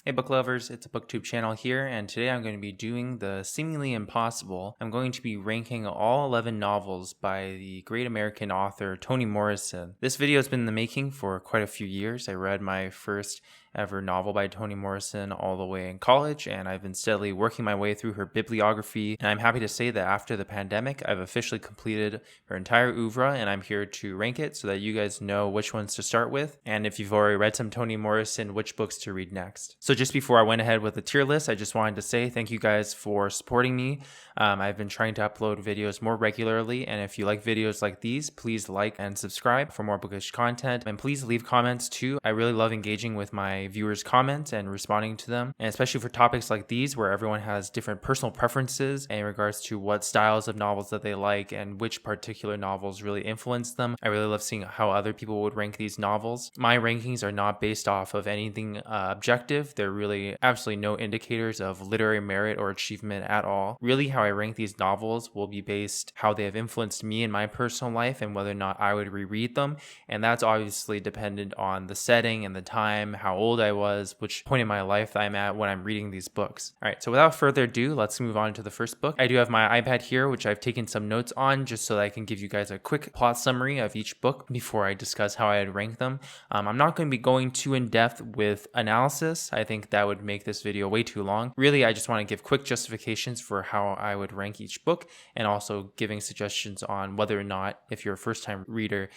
Hey book lovers, it's a Booktube channel here, and today I'm going to be doing the seemingly impossible. I'm going to be ranking all 11 novels by the great American author Toni Morrison. This video has been in the making for quite a few years. I read my first ever novel by Toni Morrison all the way in college, and I've been steadily working my way through her bibliography, and I'm happy to say that after the pandemic, I've officially completed her entire oeuvre, and I'm here to rank it so that you guys know which ones to start with, and if you've already read some Toni Morrison, which books to read next. So just before I went ahead with the tier list, I just wanted to say thank you guys for supporting me. I've been trying to upload videos more regularly, and if you like videos like these, please like and subscribe for more bookish content, and please leave comments too. I really love engaging with my viewers' comments and responding to them, and especially for topics like these where everyone has different personal preferences in regards to what styles of novels that they like and which particular novels really influence them. I really love seeing how other people would rank these novels. My rankings are not based off of anything objective. They're really absolutely no indicators of literary merit or achievement at all. Really, how I rank these novels will be based how they have influenced me in my personal life and whether or not I would reread them, and that's obviously dependent on the setting and the time, how old I was, which point in my life I'm at when I'm reading these books. All right, so without further ado, let's move on to the first book. I do have my iPad here, which I've taken some notes on just so that I can give you guys a quick plot summary of each book before I discuss how I'd rank them. I'm not going to be going too in depth with analysis. I think that would make this video way too long. Really, I just want to give quick justifications for how I would rank each book, and also giving suggestions on whether or not, if you're a first-time reader,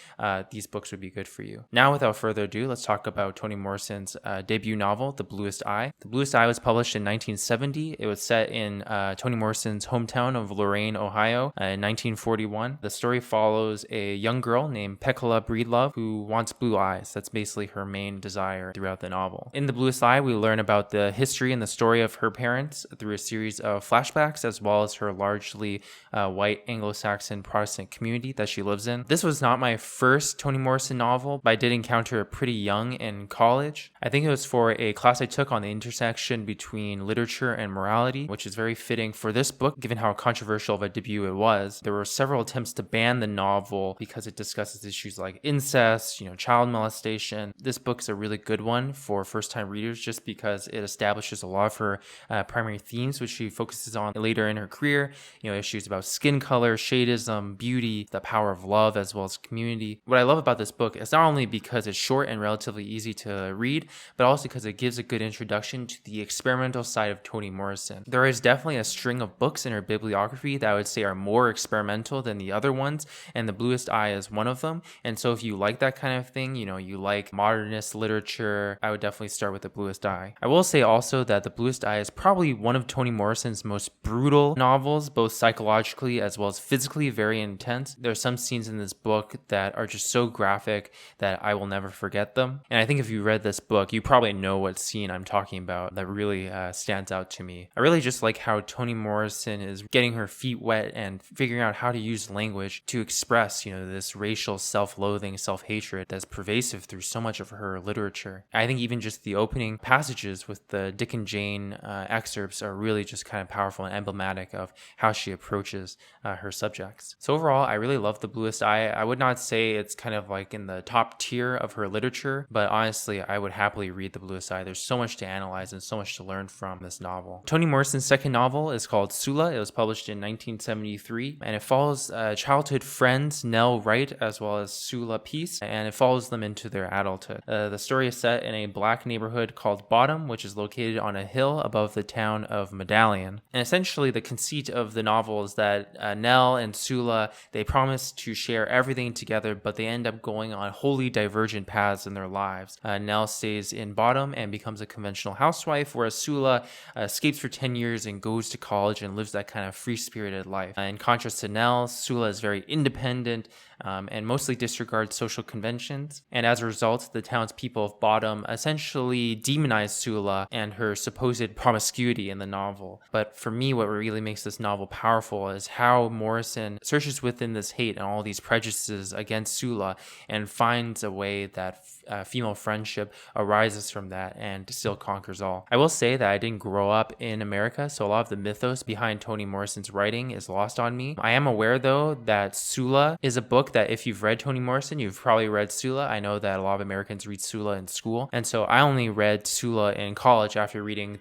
these books would be good for you. Now, without further ado, let's talk about Toni Morrison's debut novel, The Bluest Eye. The Bluest Eye was published in 1970. It was set in Toni Morrison's hometown of Lorain, Ohio, in 1941. The story follows a young girl named Pekala Breedlove who wants blue eyes. That's basically her main desire throughout the novel. In The Bluest Eye, we learn about the history and the story of her parents through a series of flashbacks, as well as her largely white Anglo-Saxon Protestant community that she lives in. This was not my first Toni Morrison novel, but I did encounter it pretty young in college. I think it was for a class I took on the intersection between literature and morality, which is very fitting for this book given how controversial of a debut it was. There were several attempts to ban the novel because it discusses issues like incest, child molestation. This book's a really good one for first-time readers just because it establishes a lot of her primary themes, which she focuses on later in her career. Issues about skin color, shadeism, beauty, the power of love, as well as community. What I love about this book is not only because it's short and relatively easy to read, but also because it gives a good introduction to the experimental side of Toni Morrison. There is definitely a string of books in her bibliography that I would say are more experimental than the other ones, and The Bluest Eye is one of them. And so if you like that kind of thing, you like modernist literature, I would definitely start with The Bluest Eye. I will say also that The Bluest Eye is probably one of Toni Morrison's most brutal novels, both psychologically as well as physically very intense. There are some scenes in this book that are just so graphic that I will never forget them. And I think if you read this book, you probably know what scene I'm talking about that really stands out to me. I really just like how Toni Morrison is getting her feet wet and figuring out how to use language to express, this racial self-loathing, self-hatred that's pervasive through so much of her literature. I think even just the opening passages with the Dick and Jane excerpts are really just kind of powerful and emblematic of how she approaches her subjects. So overall, I really love The Bluest Eye. I would not say it's kind of like in the top tier of her literature, but honestly, I would happily read The Bluest Eye. There's so much to analyze and so much to learn from this novel. Toni Morrison's second novel is called Sula. It was published in 1973, and it follows childhood friends Nell Wright as well as Sula Peace, and it follows them into their adulthood. The story is set in a black neighborhood called Bottom, which is located on a hill above the town of Medallion. And essentially, the conceit of the novel is that Nell and Sula, they promise to share everything together, but they end up going on wholly divergent paths in their lives. Nell stays in Bottom and becomes a conventional housewife, whereas Sula escapes for 10 years and goes to college and lives that kind of free-spirited life. In contrast to Nell, Sula is very independent and mostly disregards social conventions. And as a result, the townspeople of Bottom essentially demonize Sula and her supposed promiscuity in the novel. But for me, what really makes this novel powerful is how Morrison searches within this hate and all these prejudices against Sula and finds a way that female friendship arises from that and still conquers all. I will say that I didn't grow up in America, so a lot of the mythos behind Toni Morrison's writing is lost on me. I am aware though that Sula is a book that if you've read Toni Morrison, you've probably read Sula. I know that a lot of Americans read Sula in school, and so I only read Sula in college after reading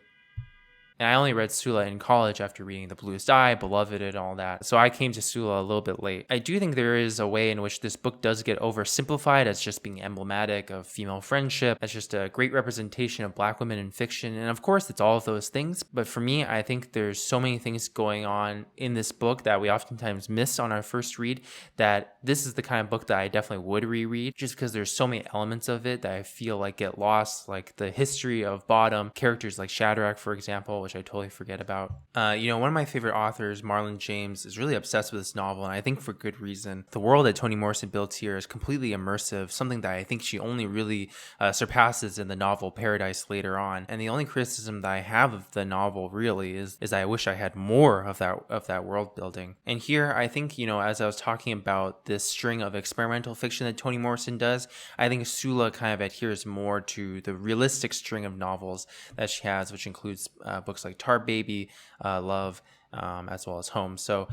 The Bluest Eye, Beloved, and all that. So I came to Sula a little bit late. I do think there is a way in which this book does get oversimplified as just being emblematic of female friendship, as just a great representation of Black women in fiction. And of course, it's all of those things. But for me, I think there's so many things going on in this book that we oftentimes miss on our first read, that this is the kind of book that I definitely would reread, just because there's so many elements of it that I feel like get lost, like the history of Bottom, characters like Shadrach, for example, which I totally forget about. One of my favorite authors, Marlon James, is really obsessed with this novel, and I think for good reason. The world that Toni Morrison builds here is completely immersive, something that I think she only really surpasses in the novel Paradise later on. And the only criticism that I have of the novel really is I wish I had more of that world building. And here, I think, as I was talking about this string of experimental fiction that Toni Morrison does, I think Sula kind of adheres more to the realistic string of novels that she has, which includes books like Tar Baby, Love, as well as Home. So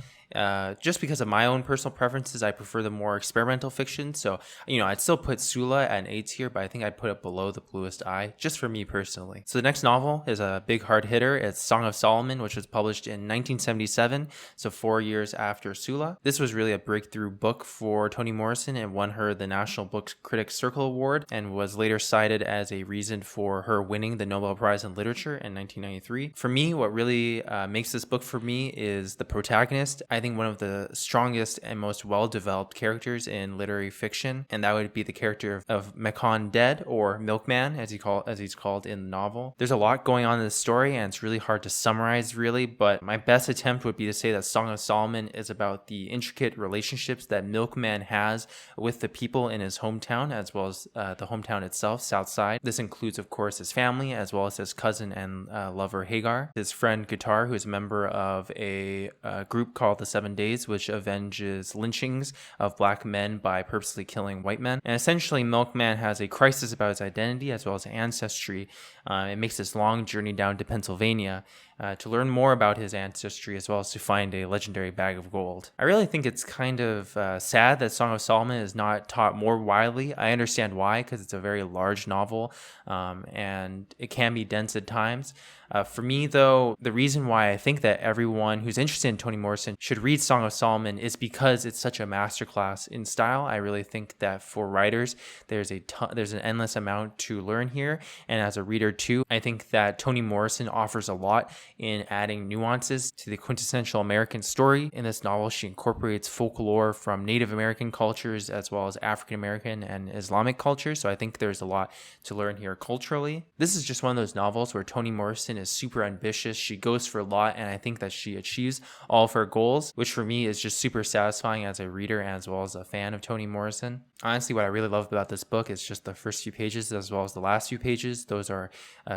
just because of my own personal preferences, I prefer the more experimental fiction. So, I'd still put Sula at an A tier, but I think I'd put it below The Bluest Eye, just for me personally. So the next novel is a big hard hitter. It's Song of Solomon, which was published in 1977, so 4 years after Sula. This was really a breakthrough book for Toni Morrison and won her the National Book Critics Circle Award, and was later cited as a reason for her winning the Nobel Prize in Literature in 1993. For me, what really makes this book for me is the protagonist. I think one of the strongest and most well-developed characters in literary fiction, and that would be the character of Macon Dead, or Milkman, as he's called in the novel. There's a lot going on in this story, and it's really hard to summarize, really, but my best attempt would be to say that Song of Solomon is about the intricate relationships that Milkman has with the people in his hometown, as well as the hometown itself, Southside. This includes, of course, his family, as well as his cousin and lover Hagar, his friend Guitar, who is a member of a group called the 7 Days, which avenges lynchings of Black men by purposely killing white men. And essentially, Milkman has a crisis about his identity as well as ancestry. It makes this long journey down to Pennsylvania to learn more about his ancestry, as well as to find a legendary bag of gold. I really think it's kind of sad that Song of Solomon is not taught more widely. I understand why, because it's a very large novel, and it can be dense at times. For me, though, the reason why I think that everyone who's interested in Toni Morrison should read Song of Solomon is because it's such a masterclass in style. I really think that for writers, there's an endless amount to learn here, and as a reader too, I think that Toni Morrison offers a lot in adding nuances to the quintessential American story. In this novel, she incorporates folklore from Native American cultures as well as African American and Islamic cultures, so I think there's a lot to learn here culturally. This is just one of those novels where Toni Morrison is super ambitious. She goes for a lot, and I think that she achieves all of her goals, which for me is just super satisfying as a reader and as well as a fan of Toni Morrison. Honestly, what I really love about this book is just the first few pages as well as the last few pages. Those are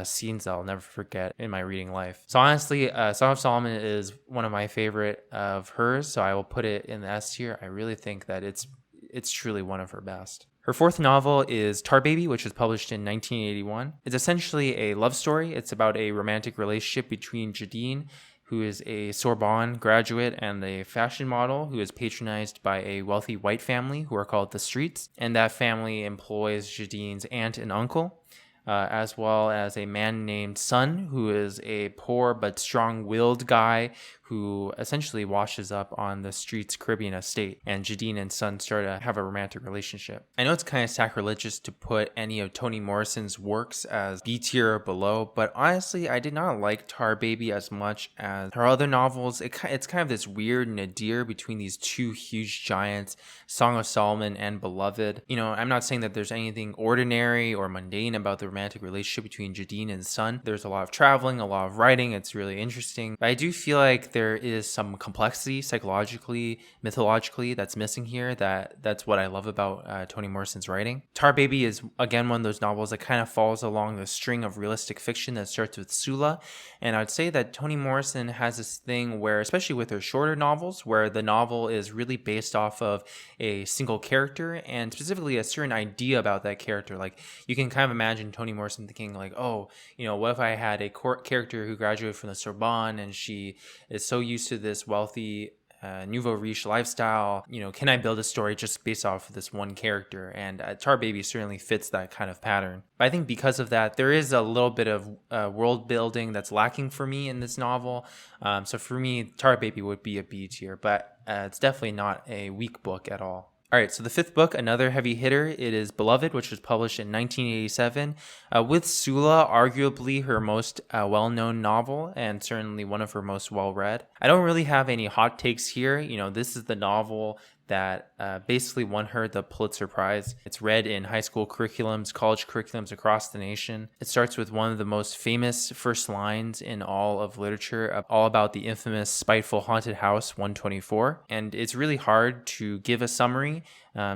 scenes that I'll never forget in my reading life. So honestly, Song of Solomon is one of my favorite of hers, so I will put it in the S tier. I really think that it's truly one of her best. Her fourth novel is Tar Baby, which was published in 1981. It's essentially a love story. It's about a romantic relationship between Jadine, who is a Sorbonne graduate, and a fashion model who is patronized by a wealthy white family who are called the Streets. And that family employs Jadine's aunt and uncle, as well as a man named Sun, who is a poor but strong-willed guy who essentially washes up on the Streets Caribbean estate, and Jadine and Sun start to have a romantic relationship. I know it's kind of sacrilegious to put any of Toni Morrison's works as B tier or below, but honestly, I did not like Tar Baby as much as her other novels. It's kind of this weird nadir between these two huge giants, Song of Solomon and Beloved. I'm not saying that there's anything ordinary or mundane about the romantic relationship between Jadine and Sun. There's a lot of traveling, a lot of writing. It's really interesting. But I do feel like there is some complexity psychologically, mythologically that's missing here. That's what I love about Toni Morrison's writing. Tar Baby is, again, one of those novels that kind of falls along the string of realistic fiction that starts with Sula. And I'd say that Toni Morrison has this thing where, especially with her shorter novels, where the novel is really based off of a single character and specifically a certain idea about that character. Like, you can kind of imagine Toni Morrison thinking like, oh, what if I had a character who graduated from the Sorbonne and she is so used to this wealthy nouveau riche lifestyle, can I build a story just based off of this one character? And Tar Baby certainly fits that kind of pattern. But I think because of that, there is a little bit of world building that's lacking for me in this novel. So for me, Tar Baby would be a B tier, but it's definitely not a weak book at all. All right, so the fifth book, another heavy hitter, it is Beloved, which was published in 1987, with Sula, arguably her most well-known novel and certainly one of her most well-read. I don't really have any hot takes here. This is the novel that basically won her the Pulitzer Prize. It's read in high school curriculums, college curriculums across the nation. It starts with one of the most famous first lines in all of literature, all about the infamous spiteful haunted house 124. And it's really hard to give a summary.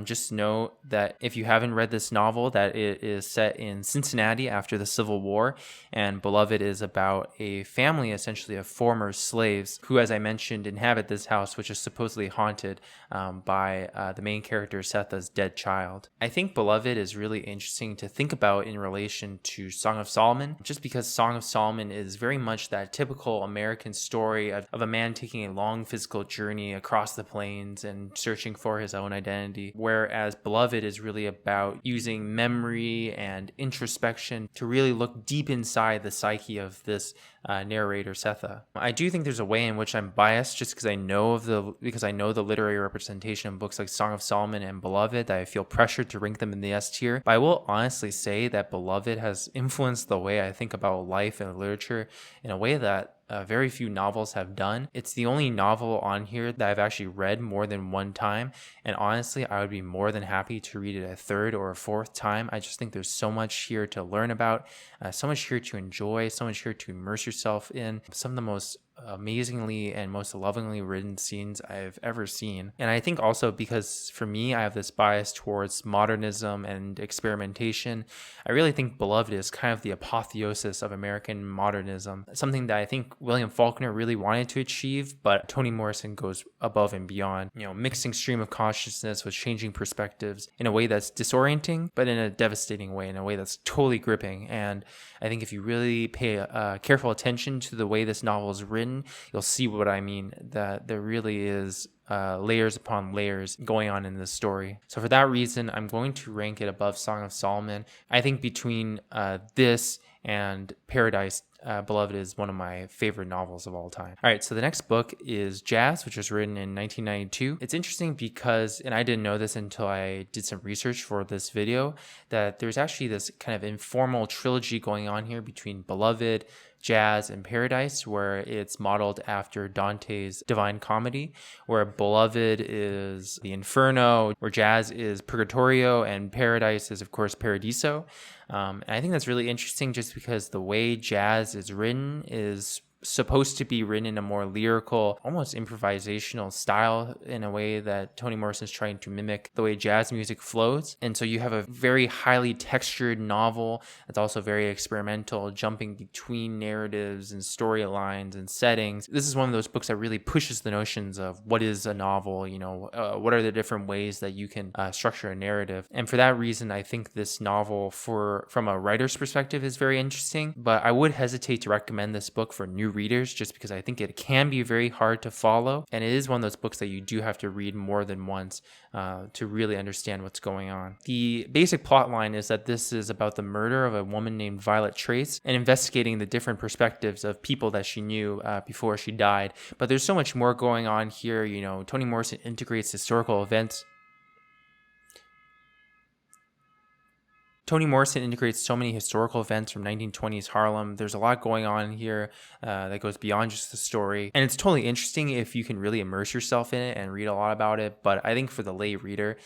Just know that if you haven't read this novel, that it is set in Cincinnati after the Civil War, and Beloved is about a family essentially of former slaves who, as I mentioned, inhabit this house, which is supposedly haunted by the main character Setha's dead child. I think Beloved is really interesting to think about in relation to Song of Solomon, just because Song of Solomon is very much that typical American story of a man taking a long physical journey across the plains and searching for his own identity. Whereas Beloved is really about using memory and introspection to really look deep inside the psyche of this narrator Setha. I do think there's a way in which I'm biased just because I know the literary representation of books like Song of Solomon and Beloved, that I feel pressured to rank them in the S tier. But I will honestly say that Beloved has influenced the way I think about life and literature in a way that very few novels have done. It's the only novel on here that I've actually read more than one time, and honestly I would be more than happy to read it a third or a fourth time. I just think there's so much here to learn about, so much here to enjoy, so much here to immerse yourself in. Some of the most amazingly and most lovingly written scenes I've ever seen. And I think also because for me, I have this bias towards modernism and experimentation. I really think Beloved is kind of the apotheosis of American modernism, something that I think William Faulkner really wanted to achieve, but Toni Morrison goes above and beyond, mixing stream of consciousness with changing perspectives in a way that's disorienting, but in a devastating way, in a way that's totally gripping. And I think if you really pay careful attention to the way this novel is written, you'll see what I mean, that there really is layers upon layers going on in this story. So for that reason, I'm going to rank it above Song of Solomon. I think between this and Paradise, Beloved is one of my favorite novels of all time. All right, so the next book is Jazz, which was written in 1992. It's interesting because, and I didn't know this until I did some research for this video, that there's actually this kind of informal trilogy going on here between Beloved, Jazz, and Paradise, where it's modeled after Dante's Divine Comedy, where Beloved is the Inferno, where Jazz is Purgatorio, and Paradise is, of course, Paradiso. And I think that's really interesting just because the way Jazz is written is supposed to be written in a more lyrical, almost improvisational style, in a way that Toni Morrison is trying to mimic the way jazz music flows. And so you have a very highly textured novel that's also very experimental, jumping between narratives and storylines and settings. This is one of those books that really pushes the notions of what is a novel, what are the different ways that you can structure a narrative. And for that reason, I think this novel, from a writer's perspective, is very interesting, but I would hesitate to recommend this book for new readers just because I think it can be very hard to follow, and it is one of those books that you do have to read more than once to really understand what's going on. The basic plot line is that this is about the murder of a woman named Violet Trace and investigating the different perspectives of people that she knew before she died. But there's so much more going on here. Toni Morrison integrates historical events. Toni Morrison integrates so many historical events from 1920s Harlem. There's a lot going on here that goes beyond just the story. And it's totally interesting if you can really immerse yourself in it and read a lot about it. But I think for the lay reader,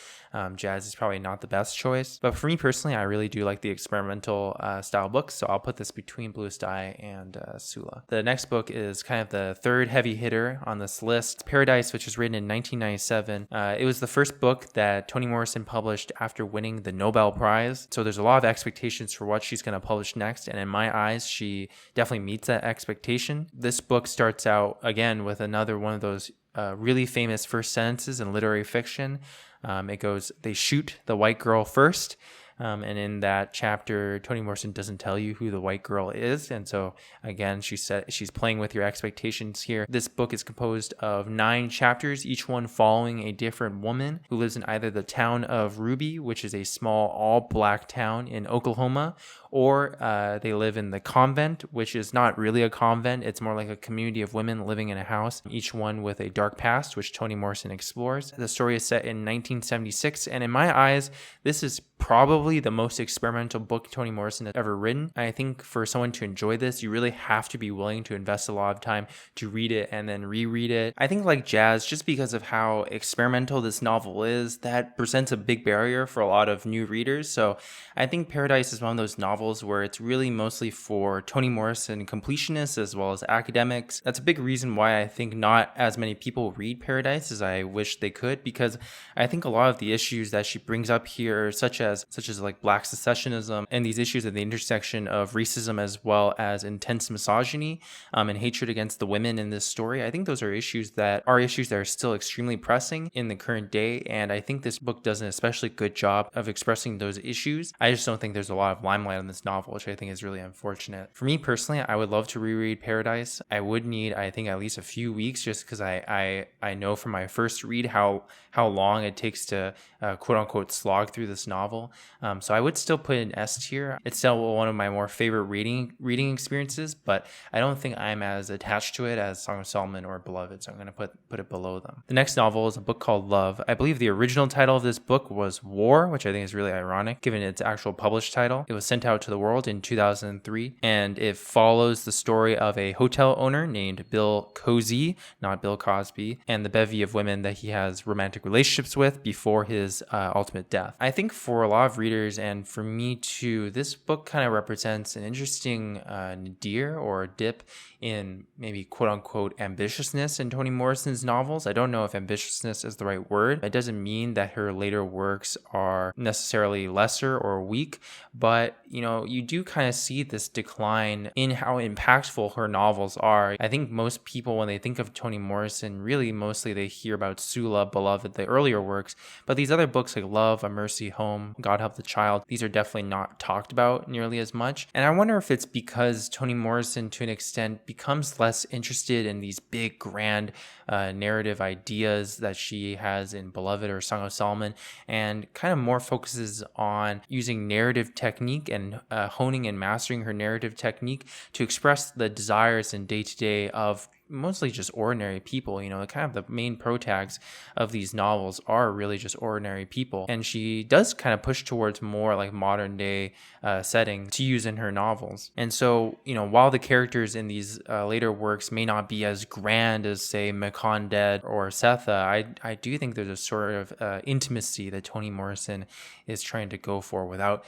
Jazz is probably not the best choice. But for me personally, I really do like the experimental style books. So I'll put this between Bluest Eye and Sula. The next book is kind of the third heavy hitter on this list. Paradise, which was written in 1997. It was the first book that Toni Morrison published after winning the Nobel Prize. So there's a lot of expectations for what she's going to publish next, and in my eyes, she definitely meets that expectation. This book starts out, again, with another one of those really famous first sentences in literary fiction. It goes, "They shoot the white girl first." And in that chapter, Toni Morrison doesn't tell you who the white girl is. And so again, she's playing with your expectations here. This book is composed of 9 chapters, each one following a different woman who lives in either the town of Ruby, which is a small all-black town in Oklahoma, or they live in the convent, which is not really a convent. It's more like a community of women living in a house, each one with a dark past, which Toni Morrison explores. The story is set in 1976, and in my eyes, this is probably the most experimental book Toni Morrison has ever written. I think for someone to enjoy this, you really have to be willing to invest a lot of time to read it and then reread it. I think like Jazz, just because of how experimental this novel is, that presents a big barrier for a lot of new readers. So I think Paradise is one of those novels where it's really mostly for Toni Morrison completionists as well as academics. That's a big reason why I think not as many people read Paradise as I wish they could, because I think a lot of the issues that she brings up here, such as like black secessionism and these issues at the intersection of racism as well as intense misogyny and hatred against the women in this story, I think those are issues that are still extremely pressing in the current day. And I think this book does an especially good job of expressing those issues. I just don't think there's a lot of limelight on this novel, which I think is really unfortunate. For me personally, I would love to reread Paradise. I would need, I think, at least a few weeks, just because I know from my first read how long it takes to quote unquote slog through this novel. So I would still put it in S tier. It's still one of my more favorite reading experiences, but I don't think I'm as attached to it as Song of Solomon or Beloved, so I'm going to put it below them. The next novel is a book called Love. I believe the original title of this book was War, which I think is really ironic given its actual published title. It was sent out to the world in 2003, and it follows the story of a hotel owner named Bill Cozy, not Bill Cosby, and the bevy of women that he has romantic relationships with before his ultimate death. I think for a lot of readers, and for me too, this book kind of represents an interesting nadir or dip in maybe quote unquote ambitiousness in Toni Morrison's novels. I don't know if ambitiousness is the right word. It doesn't mean that her later works are necessarily lesser or weak, but you do kind of see this decline in how impactful her novels are. I think most people, when they think of Toni Morrison, really mostly they hear about Sula, Beloved, the earlier works, but these other books like Love, A Mercy Home, God Help the Child, these are definitely not talked about nearly as much. And I wonder if it's because Toni Morrison, to an extent, becomes less interested in these big, grand narrative ideas that she has in Beloved or Song of Solomon, and kind of more focuses on using narrative technique and honing and mastering her narrative technique to express the desires in day-to-day of mostly just ordinary people. Kind of the main protags of these novels are really just ordinary people, and she does kind of push towards more like modern day setting to use in her novels. And so while the characters in these later works may not be as grand as say Makonded or Setha, I do think there's a sort of intimacy that Toni Morrison is trying to go for without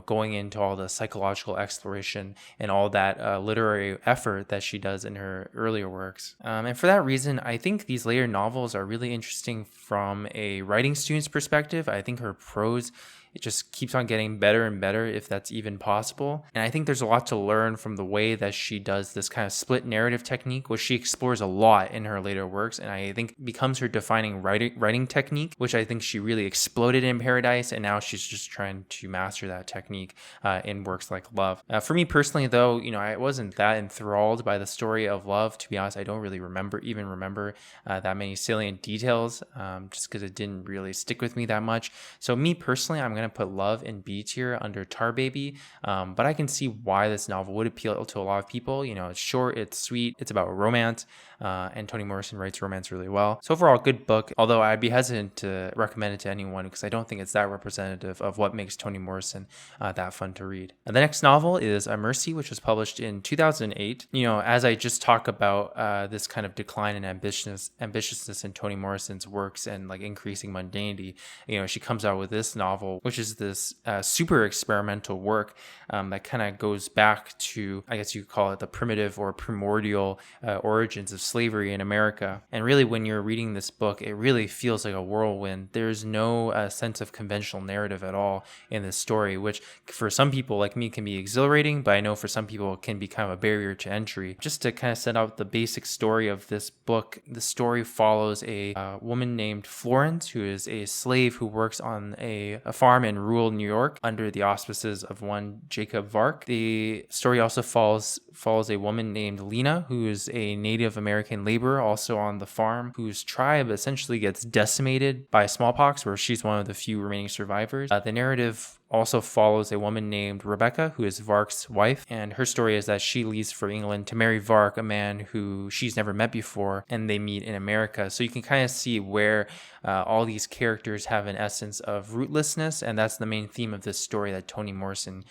going into all the psychological exploration and all that literary effort that she does in her earlier works. And for that reason, I think these later novels are really interesting from a writing student's perspective. I think her prose, it just keeps on getting better and better, if that's even possible. And I think there's a lot to learn from the way that she does this kind of split narrative technique, which she explores a lot in her later works, and I think becomes her defining writing technique, which I think she really exploded in Paradise, and now she's just trying to master that technique in works like Love. For me personally, though, I wasn't that enthralled by the story of Love. To be honest, I don't really remember that many salient details, just because it didn't really stick with me that much. So me personally, I'm going to put Love in B tier under Tar Baby, but I can see why this novel would appeal to a lot of people. It's short, it's sweet, it's about romance, and Toni Morrison writes romance really well. So overall, good book, although I'd be hesitant to recommend it to anyone because I don't think it's that representative of what makes Toni Morrison that fun to read. The next novel is A Mercy, which was published in 2008. As I just talk about this kind of decline in ambitiousness in Toni Morrison's works and like increasing mundanity, she comes out with this novel, which is this super experimental work that kind of goes back to, I guess you could call it, the primitive or primordial origins of slavery in America. And really, when you're reading this book, it really feels like a whirlwind. There's no sense of conventional narrative at all in this story, which for some people like me can be exhilarating, but I know for some people it can be kind of a barrier to entry. Just to kind of set out the basic story of this book, the story follows a woman named Florence, who is a slave who works on a farm farm in rural New York under the auspices of one Jacob Vark. The story also follows a woman named Lena, who is a Native American laborer also on the farm, whose tribe essentially gets decimated by smallpox, where she's one of the few remaining survivors. The narrative also follows a woman named Rebecca, who is Vark's wife, and her story is that she leaves for England to marry Vark, a man who she's never met before, and they meet in America. So you can kind of see where all these characters have an essence of rootlessness, and that's the main theme of this story that Toni Morrison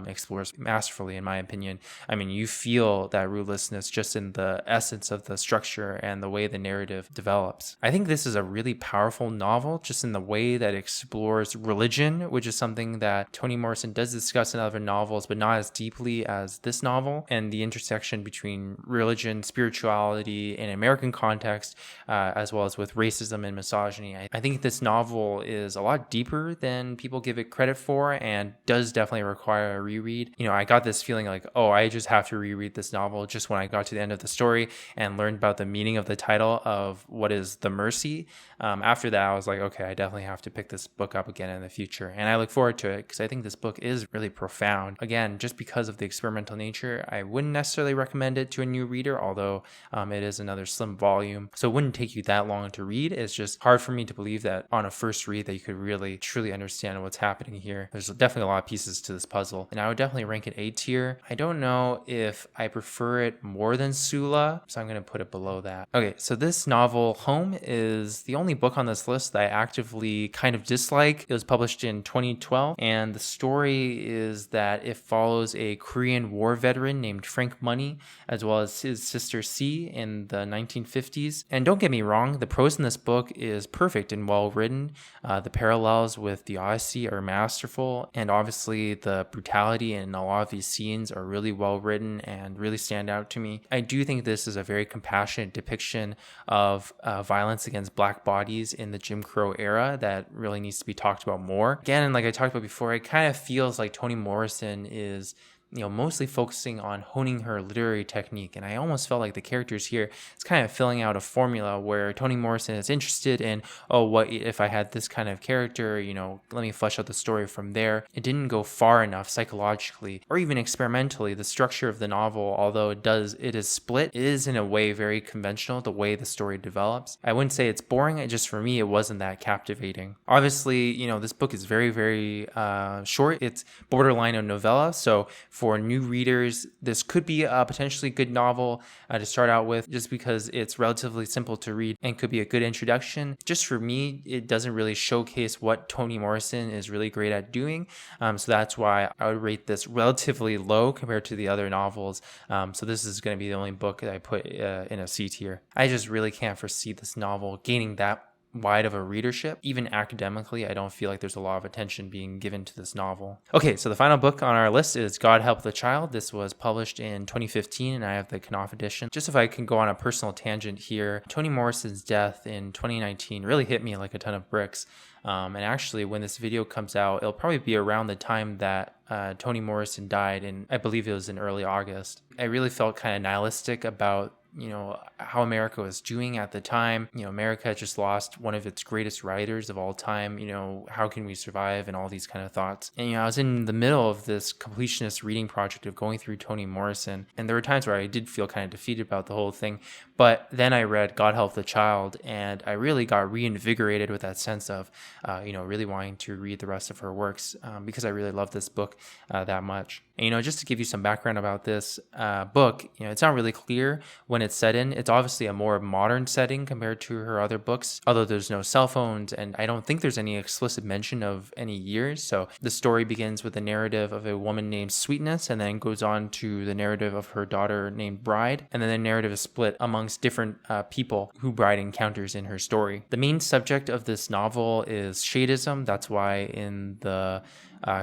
explores masterfully, in my opinion. I mean, you feel that rootlessness just in the essence of the structure and the way the narrative develops. I think this is a really powerful novel, just in the way that it explores religion, which is something that Toni Morrison does discuss in other novels, but not as deeply as this novel, and the intersection between religion, spirituality in American context, as well as with racism and misogyny. I think this novel is a lot deeper than people give it credit for, and does definitely require a reread. You know, I got this feeling like, oh, I just have to reread this novel just when I got to the end of the story and learned about the meaning of the title of what is the mercy. After that, I was like, okay, I definitely have to pick this book up again in the future, and I look forward to it because I think this book is really profound. Again, just because of the experimental nature, I wouldn't necessarily recommend it to a new reader, although it is another slim volume, so it wouldn't take you that long to read. It's just hard for me to believe that on a first read that you could really truly understand what's happening here. There's definitely a lot of pieces to this puzzle, and I would definitely rank it A tier. I don't know if I prefer it more than Sula, so I'm going to put it below that. Okay, so this novel, Home, is the only book on this list that I actively kind of dislike. It was published in 2012, and the story is that it follows a Korean War veteran named Frank Money, as well as his sister C in the 1950s. And don't get me wrong, the prose in this book is perfect and well written. The parallels with the Odyssey are masterful, and obviously the brutality in a lot of these scenes are really well written and really stand out to me. I do think this is a very compassionate depiction of violence against Black bodies in the Jim Crow era that really needs to be talked about more. Again, and like I talked about before, it kind of feels like Toni Morrison is mostly focusing on honing her literary technique. And I almost felt like the characters here, it's kind of filling out a formula where Toni Morrison is interested in, oh, what if I had this kind of character, let me flesh out the story from there. It didn't go far enough psychologically or even experimentally. The structure of the novel, although it is split, it is in a way very conventional, the way the story develops. I wouldn't say it's boring, just for me, it wasn't that captivating. Obviously, this book is very, very short. It's borderline a novella, so for new readers, this could be a potentially good novel to start out with, just because it's relatively simple to read and could be a good introduction. Just for me, it doesn't really showcase what Toni Morrison is really great at doing. So that's why I would rate this relatively low compared to the other novels. So this is going to be the only book that I put in a C tier. I just really can't foresee this novel gaining that wide of a readership. Even academically, I don't feel like there's a lot of attention being given to this novel. Okay, so the final book on our list is God Help the Child. This was published in 2015, and I have the Knopf edition. Just if I can go on a personal tangent here, Toni Morrison's death in 2019 really hit me like a ton of bricks. And actually, when this video comes out, it'll probably be around the time that Toni Morrison died, and I believe it was in early August. I really felt kind of nihilistic about how America was doing at the time. America had just lost one of its greatest writers of all time. How can we survive, and all these kind of thoughts. And I was in the middle of this completionist reading project of going through Toni Morrison, and there were times where I did feel kind of defeated about the whole thing. But then I read God Help the Child, and I really got reinvigorated with that sense of really wanting to read the rest of her works, because I really love this book that much. And just to give you some background about this book, it's not really clear when it's set in. It's obviously a more modern setting compared to her other books, although there's no cell phones, and I don't think there's any explicit mention of any years. So the story begins with a narrative of a woman named Sweetness, and then goes on to the narrative of her daughter named Bride, and then the narrative is split amongst different people who Bride encounters in her story. The main subject of this novel is shadism. That's why in the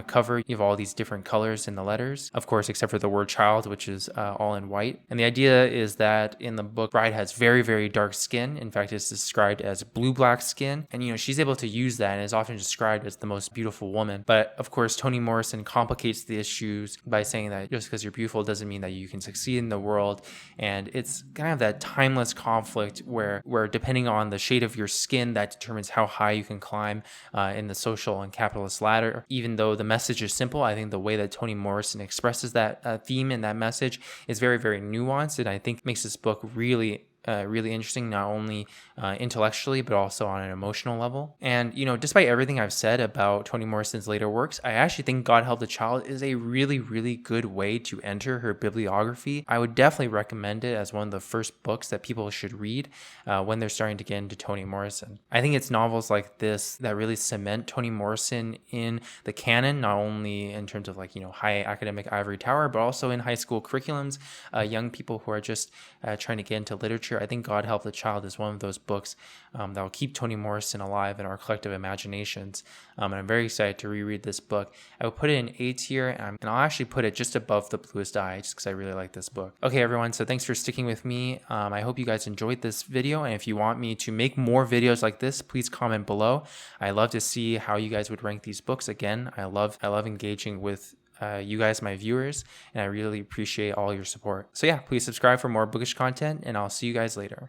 cover. You have all these different colors in the letters, of course, except for the word child, which is all in white. And the idea is that in the book, Bride has very, very dark skin. In fact, it's described as blue-black skin. And, she's able to use that and is often described as the most beautiful woman. But, of course, Toni Morrison complicates the issues by saying that just because you're beautiful doesn't mean that you can succeed in the world. And it's kind of that timeless conflict where depending on the shade of your skin, that determines how high you can climb in the social and capitalist ladder. Even though the message is simple, I think the way that Toni Morrison expresses that theme and that message is very, very nuanced, and I think makes this book really interesting, not only intellectually, but also on an emotional level. And, despite everything I've said about Toni Morrison's later works, I actually think God Help the Child is a really, really good way to enter her bibliography. I would definitely recommend it as one of the first books that people should read when they're starting to get into Toni Morrison. I think it's novels like this that really cement Toni Morrison in the canon, not only in terms of high academic ivory tower, but also in high school curriculums, young people who are just trying to get into literature. I think God Help the Child is one of those books that will keep Toni Morrison alive in our collective imaginations. And I'm very excited to reread this book. I will put it in A tier, and I'll actually put it just above The Bluest Eye, just because I really like this book. Okay, everyone, so thanks for sticking with me. I hope you guys enjoyed this video, and if you want me to make more videos like this, please comment below. I love to see how you guys would rank these books. Again, I love engaging with you guys, my viewers, and I really appreciate all your support. So yeah, please subscribe for more bookish content, and I'll see you guys later.